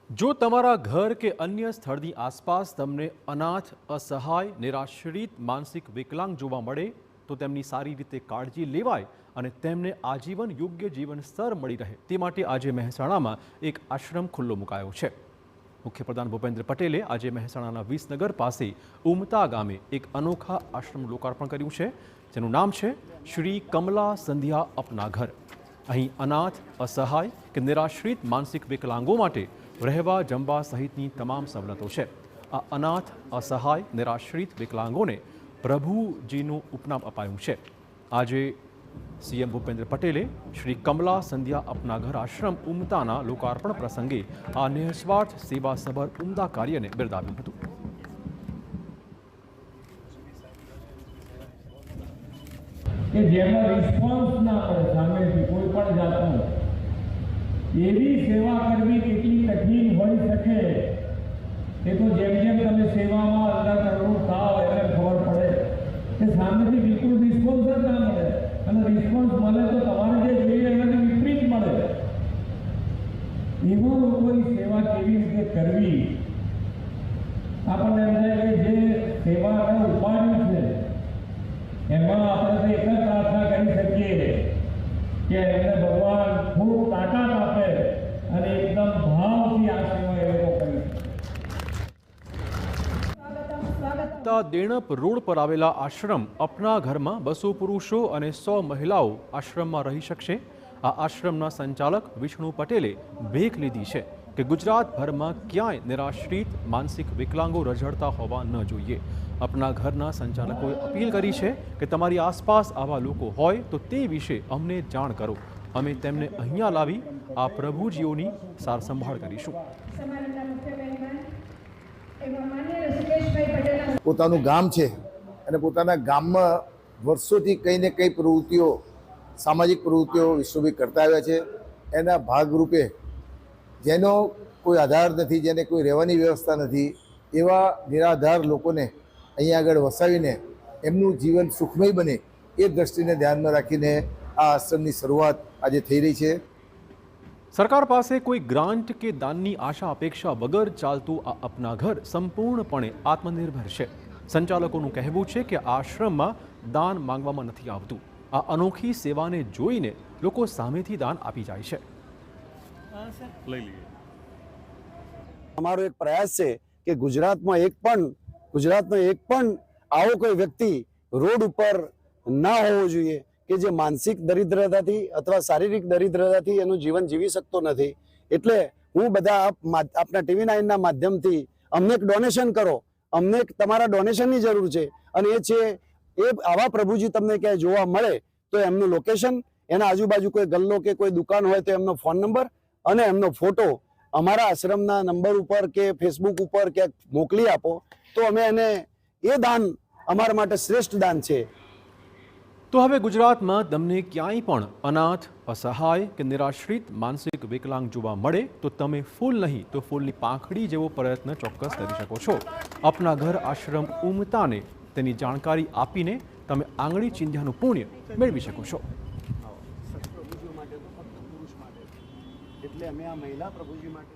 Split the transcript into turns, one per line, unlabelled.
જો તમારા ઘર કે અન્ય સ્થળની આસપાસ તમને અનાથ, અસહાય, નિરાશ્રિત, માનસિક વિકલાંગ જોવા મળે તો તેમની સારી રીતે કાળજી લેવાય અને તેમને આજીવન યોગ્ય જીવન સ્તર મળી રહે તે માટે આજે મહેસાણામાં એક આશ્રમ ખુલ્લો મુકાયો છે। મુખ્યપ્રધાન ભૂપેન્દ્ર પટેલે આજે મહેસાણાના વિસનગર પાસે ઉમતા ગામે એક અનોખા આશ્રમનું લોકાર્પણ કર્યું છે, જેનું નામ છે શ્રી કમલા સંધ્યા અપના ઘર। અહીં અનાથ, અસહાય કે નિરાશ્રિત માનસિક વિકલાંગો માટે રહેવા, જમવા સહિતની તમામ સવલતો છે। આ અનાથ, અસહાય, નિરાશ્રિત વિકલાંગોને પ્રભુજીનું ઉપનામ અપાયું છે। આજે સીએમ ભૂપેન્દ્ર પટેલે શ્રી કમલા સંધ્યા અપના ઘર આશ્રમ ઉમતાના લોકાર્પણ પ્રસંગે આ નિઃસ્વાર્થ સેવાસભર ઉમદા કાર્યને બિરદાવ્યું હતું।
કે જેમાં રિસ્પોન્સ ના મળે સામેથી કોઈ પણ જાતનો એવી સેવા કરવી કેટલી કઠિન હોઈ શકે એ તો જેમ જેમ તમે સેવામાં અંદર કરવું થાવ એટલે ખબર પડે કે સામેથી બિલકુલ રિસ્પોન્સ જ ના મળે અને રિસ્પોન્સ મળે તો તમારે જે જોઈએ એનાથી વિપરીત મળે। એવા લોકોની સેવા કેવી રીતે કરવી આપણને એમ થાય કે જે સેવા આપણે ઉપાડ્યું છે એમાં આપણે તો એક જ પ્રાર્થના કરી શકીએ કે એમને ભગવાન ખૂબ તાકાત આપે અને એકદમ ભાવથી આ સેવા એ લોકો કરી।
દેણપ રોડ પર આવેલા આશ્રમ અપના ઘરમાં 200 પુરુષો અને 100 મહિલાઓ આશ્રમમાં રહી શકશે। આ આશ્રમના સંચાલક વિષ્ણુ પટેલે ભેખ લીધી છે કે ગુજરાતભરમાં ક્યાંય નિરાશ્રિત માનસિક વિકલાંગો રઝળતા હોવા ન જોઈએ। અપના ઘરના સંચાલકોએ અપીલ કરી છે કે તમારી આસપાસ આવા લોકો હોય તો તે વિશે અમને જાણ કરો, અમે તેમને અહીંયા લાવી આ પ્રભુજીઓની સાર સંભાળ કરીશું।
પોતાનું ગામ છે અને પોતાના ગામમાં વર્ષોથી કંઈ ને કંઈ પ્રવૃત્તિઓ, સામાજિક પ્રવૃત્તિઓ વિશ્વભી કરતા આવ્યા છે। એના ભાગરૂપે જેનો કોઈ આધાર નથી, જેને કોઈ રહેવાની વ્યવસ્થા નથી, એવા નિરાધાર લોકોને અહીંયા આગળ વસાવીને એમનું જીવન સુખમય બને એ દ્રષ્ટિને ધ્યાનમાં રાખીને આ આશ્રમની શરૂઆત આજે થઈ રહી છે।
સરકાર પાસે કોઈ ગ્રાન્ટ કે દાનની આશા અપેક્ષા વગર ચાલતું આ અપના ઘર સંપૂર્ણપણે આત્મનિર્ભર છે। સંચાલકોનું કહેવું છે કે આ આશ્રમમાં દાન માંગવામાં નથી આવતું। આ અનોખી સેવાને જોઈને લોકો સામેથી દાન આપી જાય છે।
અમારો એક પ્રયાસ છે કે ગુજરાતનો એક પણ આવો કોઈ વ્યક્તિ રોડ ઉપર ના હોવો જોઈએ કે જે માનસિક દરિદ્રતાથી અથવા શારીરિક દરિદ્રતાથી એનું જીવન જીવી શકતો નથી। એટલે હું બધા આપના TV9ના માધ્યમથી અમને એક ડોનેશન કરો, અમને તમારા ડોનેશનની જરૂર છે અને એ છે એ આવા પ્રભુજી તમને ક્યાંય જોવા મળે તો એમનું લોકેશન, એના આજુબાજુ કોઈ ગલ્લો કે કોઈ દુકાન હોય તો એમનો ફોન નંબર અને એમનો ફોટો અમારા આશ્રમના નંબર ઉપર કે ફેસબુક ઉપર ક્યાંક મોકલી આપો તો અમે એને એ દાન અમારા માટે શ્રેષ્ઠ દાન છે।
તો હવે ગુજરાતમાં તમને ક્યાંય પણ અનાથ, અસહાય કે નિરાશ્રિત માનસિક વિકલાંગ જોવા મળે તો તમે ફૂલ નહીં તો ફૂલની પાંખડી જેવો પ્રયત્ન ચોક્કસ કરી શકો છો। અપના ઘર આશ્રમ ઉમતાને તેની જાણકારી આપીને તમે આંગળી ચિંધ્યાનું પુણ્ય મેળવી શકો છો।
એટલે અમે આ મહિલા પ્રભુજી માટે